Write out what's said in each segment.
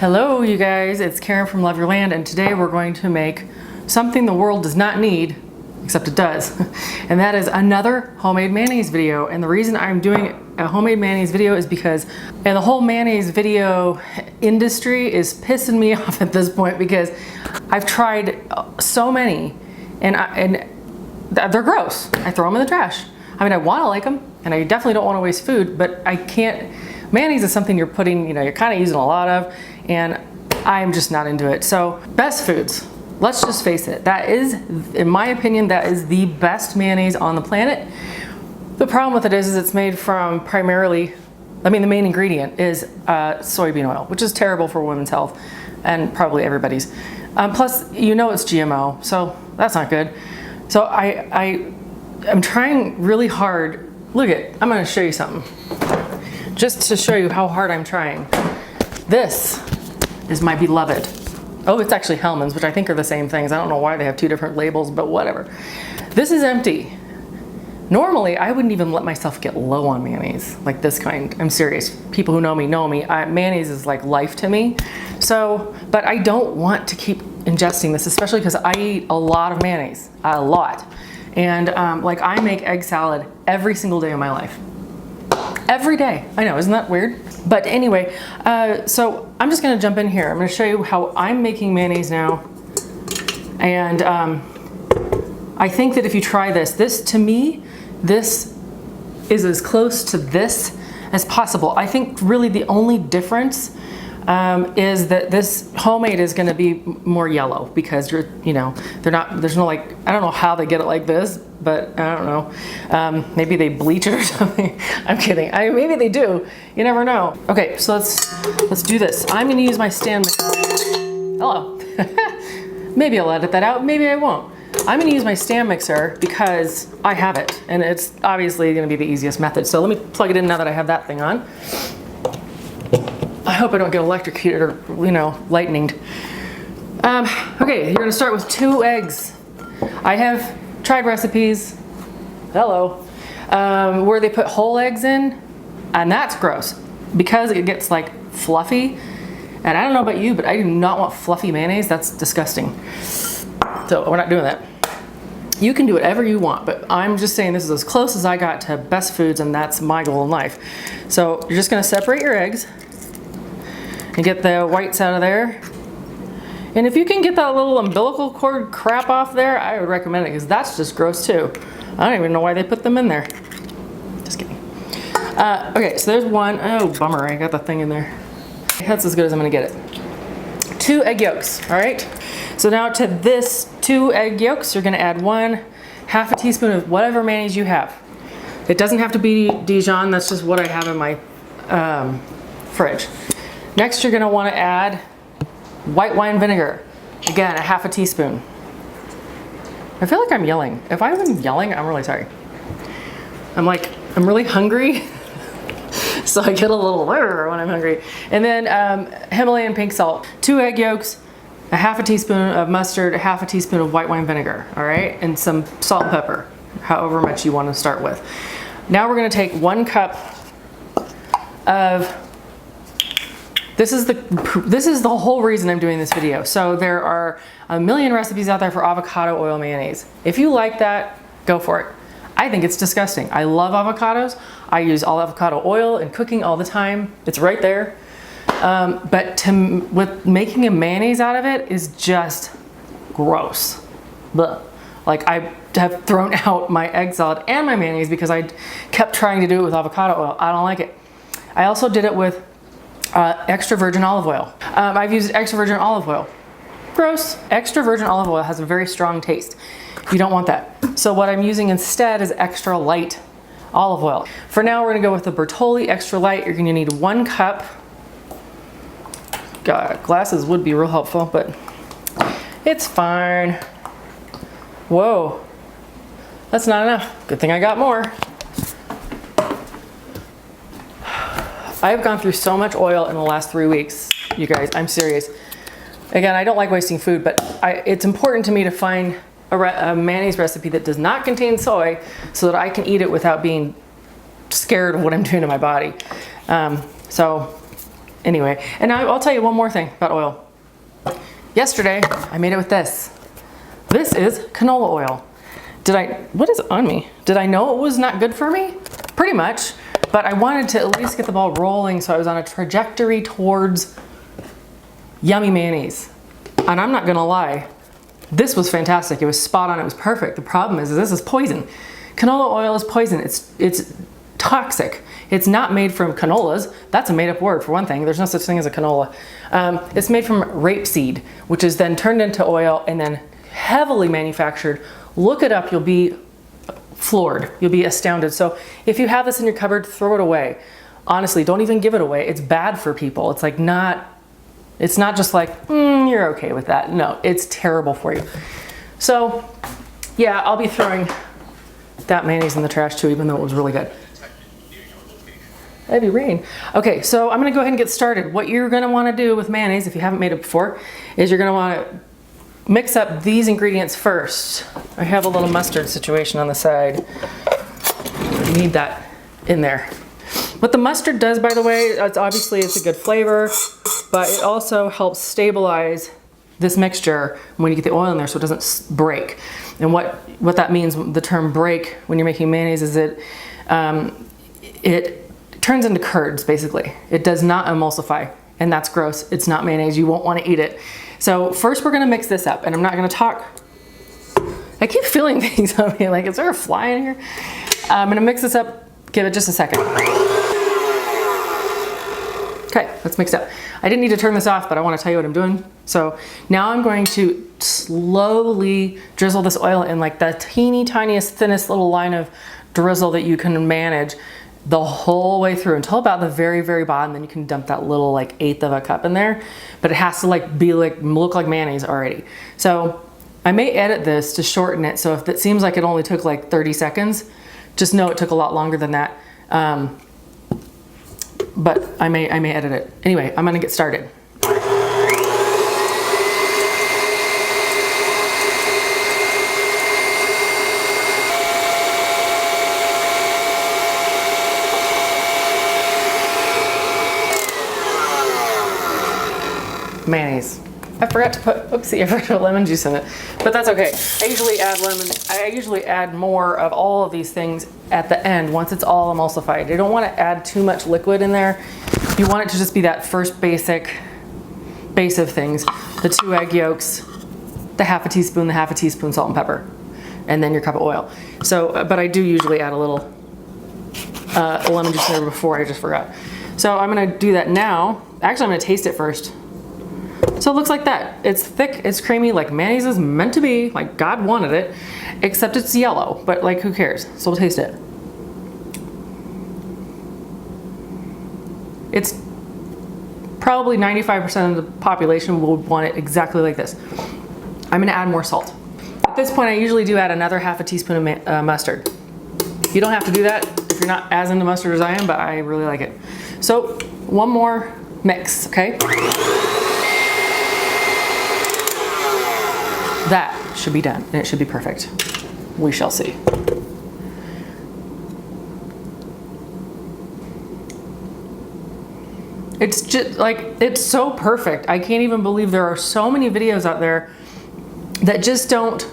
Hello you guys, it's Karen from Love Your Land, and today we're going to make something the world does not need, except it does, and that is another homemade mayonnaise video. And the reason I'm doing a homemade mayonnaise video is because the whole mayonnaise video industry is pissing me off at this point, because I've tried so many and they're gross. I throw them in the trash. I mean, I want to like them and I definitely don't want to waste food, but I can't. Mayonnaise is something you're putting, you're kind of using a lot of, and I'm just not into it. So best foods, let's just face it, that is, in my opinion, that is the best mayonnaise on the planet. The problem with it is it's made from primarily, the main ingredient is soybean oil, which is terrible for women's health and probably everybody's. Plus, it's GMO, so that's not good. So I'm trying really hard. Look I'm gonna show you something. Just to show you how hard I'm trying. This is my beloved. Oh, it's actually Hellmann's, which I think are the same things. I don't know why they have two different labels, but whatever. This is empty. Normally, I wouldn't even let myself get low on mayonnaise, like this kind. I'm serious. People who know me. Mayonnaise is like life to me. So, but I don't want to keep ingesting this, especially because I eat a lot of mayonnaise, a lot. And I make egg salad every single day of my life. Every day. I know, isn't that weird? But anyway, so I'm just gonna jump in here. I'm gonna show you how I'm making mayonnaise now. And I think that if you try this to me, this is as close to this as possible. I think really the only difference is that this homemade is gonna be more yellow, because there's no I don't know how they get it like this, but I don't know. Maybe they bleach it or something. I'm kidding. Maybe they do. You never know. Okay, so let's do this. I'm gonna use my stand mixer. Hello. Maybe I'll edit that out. Maybe I won't. I'm gonna use my stand mixer because I have it, and it's obviously gonna be the easiest method. So let me plug it in now that I have that thing on. I hope I don't get electrocuted or, lightninged. Okay, you're gonna start with 2 eggs. I have tried recipes, where they put whole eggs in, and that's gross because it gets like fluffy. And I don't know about you, but I do not want fluffy mayonnaise. That's disgusting. So we're not doing that. You can do whatever you want, but I'm just saying this is as close as I got to best foods, and that's my goal in life. So you're just gonna separate your eggs and get the whites out of there. And if you can get that little umbilical cord crap off there, I would recommend it, because that's just gross too. I don't even know why they put them in there. Just kidding. Okay, so there's one. Oh, bummer, I got the thing in there. That's as good as I'm gonna get it. 2 egg yolks, all right? So now to this 2 egg yolks, you're gonna add 1/2 a teaspoon of whatever mayonnaise you have. It doesn't have to be Dijon, that's just what I have in my fridge. Next, you're gonna wanna add white wine vinegar. Again, 1/2 a teaspoon. I feel like I'm yelling. If I'm yelling, I'm really sorry. I'm really hungry. So I get a little when I'm hungry. And then Himalayan pink salt, 2 egg yolks, 1/2 a teaspoon of mustard, 1/2 a teaspoon of white wine vinegar, all right? And some salt and pepper, however much you wanna start with. Now we're gonna take 1 cup of, this is the whole reason I'm doing this video. So there are a million recipes out there for avocado oil mayonnaise. If you like that, go for it. I think it's disgusting. I love avocados. I use all avocado oil in cooking all the time. It's right there. But with making a mayonnaise out of it is just gross. Blech. Like, I have thrown out my egg salad and my mayonnaise because I kept trying to do it with avocado oil. I don't like it. I also did it with extra virgin olive oil. I've used extra virgin olive oil. Gross. Extra virgin olive oil has a very strong taste. You don't want that. So what I'm using instead is extra light olive oil. For now, we're gonna go with the Bertolli extra light. You're gonna need 1 cup. God, glasses would be real helpful, but it's fine. Whoa, that's not enough. Good thing I got more. I've gone through so much oil in the last 3 weeks, you guys, I'm serious. Again, I don't like wasting food, but it's important to me to find a mayonnaise recipe that does not contain soy so that I can eat it without being scared of what I'm doing to my body. So Anyway, and I'll tell you one more thing about oil. Yesterday, I made it with this. This is canola oil. What is on me? Did I know it was not good for me? Pretty much, but I wanted to at least get the ball rolling, so I was on a trajectory towards yummy mayonnaise. And I'm not gonna lie, this was fantastic. It was spot on, it was perfect. The problem is this is poison. Canola oil is poison. It's toxic. It's not made from canolas. That's a made up word for one thing. There's no such thing as a canola. It's made from rapeseed, which is then turned into oil and then heavily manufactured. Look it up, you'll be floored. You'll be astounded. So if you have this in your cupboard, throw it away. Honestly, don't even give it away. It's bad for people. It's like it's not just like, you're okay with that. No, it's terrible for you. So yeah, I'll be throwing that mayonnaise in the trash too, even though it was really good. Heavy rain. Okay, so I'm gonna go ahead and get started. What you're gonna wanna do with mayonnaise, if you haven't made it before, is you're gonna wanna mix up these ingredients first. I have a little mustard situation on the side. You need that in there. What the mustard does, by the way, it's a good flavor, but it also helps stabilize this mixture when you get the oil in there so it doesn't break. And what that means, the term break, when you're making mayonnaise, is it turns into curds, basically. It does not emulsify, and that's gross. It's not mayonnaise. You won't want to eat it. So first we're gonna mix this up, and I'm not gonna talk. I keep feeling things on me, like, is there a fly in here? I'm gonna mix this up, give it just a second. Okay, let's mix it up. I didn't need to turn this off, but I wanna tell you what I'm doing. So now I'm going to slowly drizzle this oil in, like the teeny tiniest, thinnest little line of drizzle that you can manage, the whole way through until about the very, very bottom. Then you can dump that little like 1/8 of a cup in there, but it has to look like mayonnaise already. So I may edit this to shorten it. So if it seems like it only took like 30 seconds, just know it took a lot longer than that. But I may edit it. Anyway, I'm gonna get started. Mayonnaise. I forgot to put lemon juice in it, but that's okay. I usually add more of all of these things at the end once it's all emulsified. You don't want to add too much liquid in there. You want it to just be that first base of things. The 2 egg yolks, the half a teaspoon salt and pepper, and then your cup of oil. So, but I do usually add a little lemon juice in there before. I just forgot. So I'm gonna do that now. Actually, I'm gonna taste it first. So it looks like that. It's thick, it's creamy, like mayonnaise is meant to be, like God wanted it, except it's yellow, but like who cares? So we'll taste it. It's probably 95% of the population will want it exactly like this. I'm gonna add more salt. At this point, I usually do add another half a teaspoon of mustard. You don't have to do that if you're not as into mustard as I am, but I really like it. So one more mix, okay? That should be done, and it should be perfect. We shall see. It's just like, it's so perfect. I can't even believe there are so many videos out there that just don't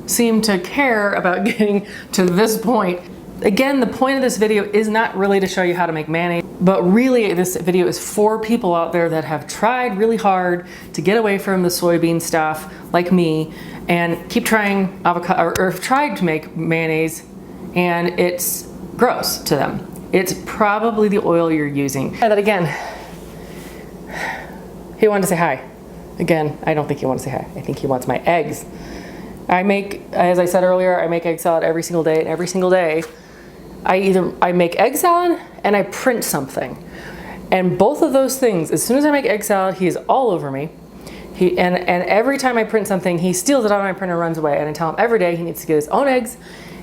seem to care about getting to this point. Again, the point of this video is not really to show you how to make mayonnaise, but really this video is for people out there that have tried really hard to get away from the soybean stuff, like me, and keep trying avocado, or tried to make mayonnaise, and it's gross to them. It's probably the oil you're using. Try that again. He wanted to say hi. Again, I don't think he wants to say hi. I think he wants my eggs. As I said earlier, I make egg salad every single day, and every single day, I make egg salad and I print something. And both of those things, as soon as I make egg salad, he is all over me. And every time I print something, he steals it out of my printer and runs away. And I tell him every day he needs to get his own eggs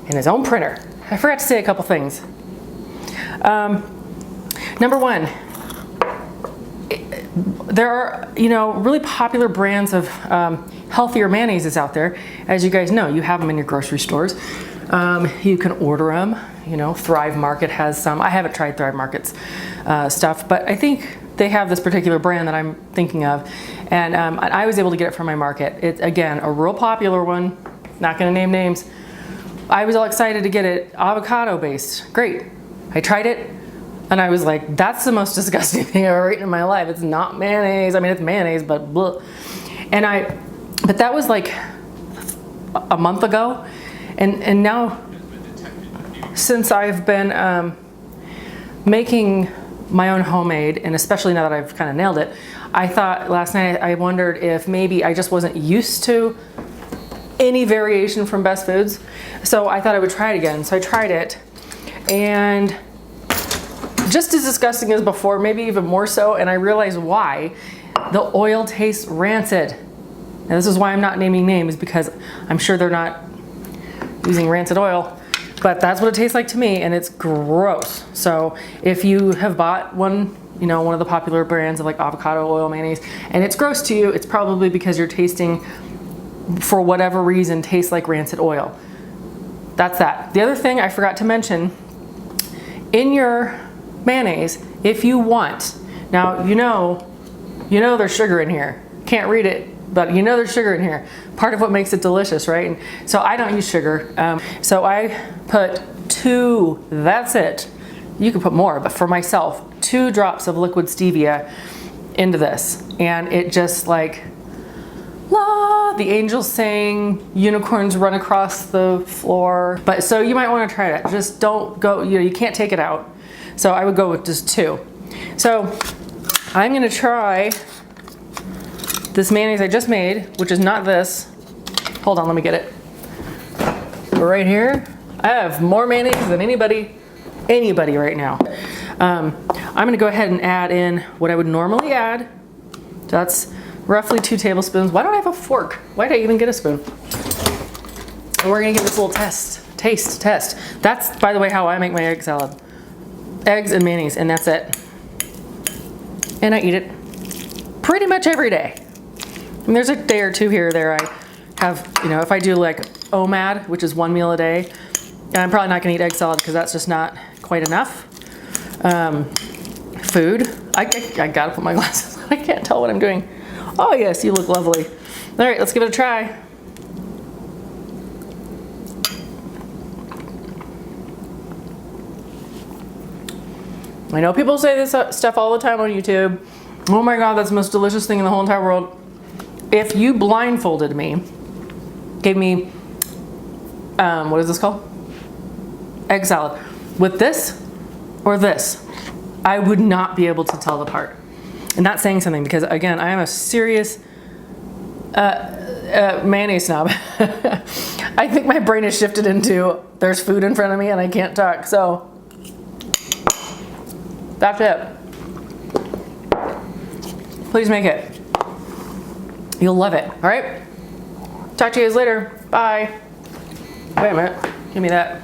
and his own printer. I forgot to say a couple things. Number one, there are, really popular brands of healthier mayonnaises out there. As you guys know, you have them in your grocery stores. You can order them. Thrive Market has some. I haven't tried Thrive Market's stuff, but I think they have this particular brand that I'm thinking of, and I was able to get it from my market. It's, again, a real popular one, not gonna name names. I was all excited to get it, avocado based, great. I tried it, and I was like, that's the most disgusting thing I've ever eaten in my life. It's not mayonnaise, I mean, it's mayonnaise, but blah. But that was like a month ago, and now, since I've been making my own homemade, and especially now that I've kind of nailed it, I thought last night, I wondered if maybe I just wasn't used to any variation from Best Foods. So I thought I would try it again. So I tried it, and just as disgusting as before, maybe even more so, and I realized why. The oil tastes rancid. And this is why I'm not naming names, because I'm sure they're not using rancid oil. But that's what it tastes like to me, and it's gross. So if you have bought one, you know, one of the popular brands of like avocado oil mayonnaise, and it's gross to you, it's probably because you're tasting, for whatever reason, tastes like rancid oil. That's that. The other thing I forgot to mention, in your mayonnaise, if you want, now you know there's sugar in here. Can't read it, but you know there's sugar in here. Part of what makes it delicious, right? And so I don't use sugar. So I put 2, that's it. You can put more, but for myself, 2 drops of liquid stevia into this. And it just like, la, the angels sing, unicorns run across the floor. But so you might want to try that. Just don't go, you can't take it out. So I would go with just 2. So I'm gonna try this mayonnaise I just made, which is not this. Hold on, let me get it. Right here, I have more mayonnaise than anybody right now. I'm gonna go ahead and add in what I would normally add. That's roughly 2 tablespoons. Why don't I have a fork? Why did I even get a spoon? And we're gonna give this a little taste test. That's, by the way, how I make my egg salad. Eggs and mayonnaise, and that's it. And I eat it pretty much every day. And there's a day or two here or there I have, you know, if I do like OMAD, which is 1 meal a day, and I'm probably not gonna eat egg salad because that's just not quite enough. Food, I gotta put my glasses on. I can't tell what I'm doing. Oh yes, you look lovely. All right, let's give it a try. I know people say this stuff all the time on YouTube. Oh my God, that's the most delicious thing in the whole entire world. If you blindfolded me, gave me, what is this called? Egg salad. With this or this, I would not be able to tell the part. And that's saying something, because again, I am a serious mayonnaise snob. I think my brain has shifted into there's food in front of me and I can't talk. So that's it. Please make it. You'll love it. All right. Talk to you guys later. Bye. Wait a minute. Give me that.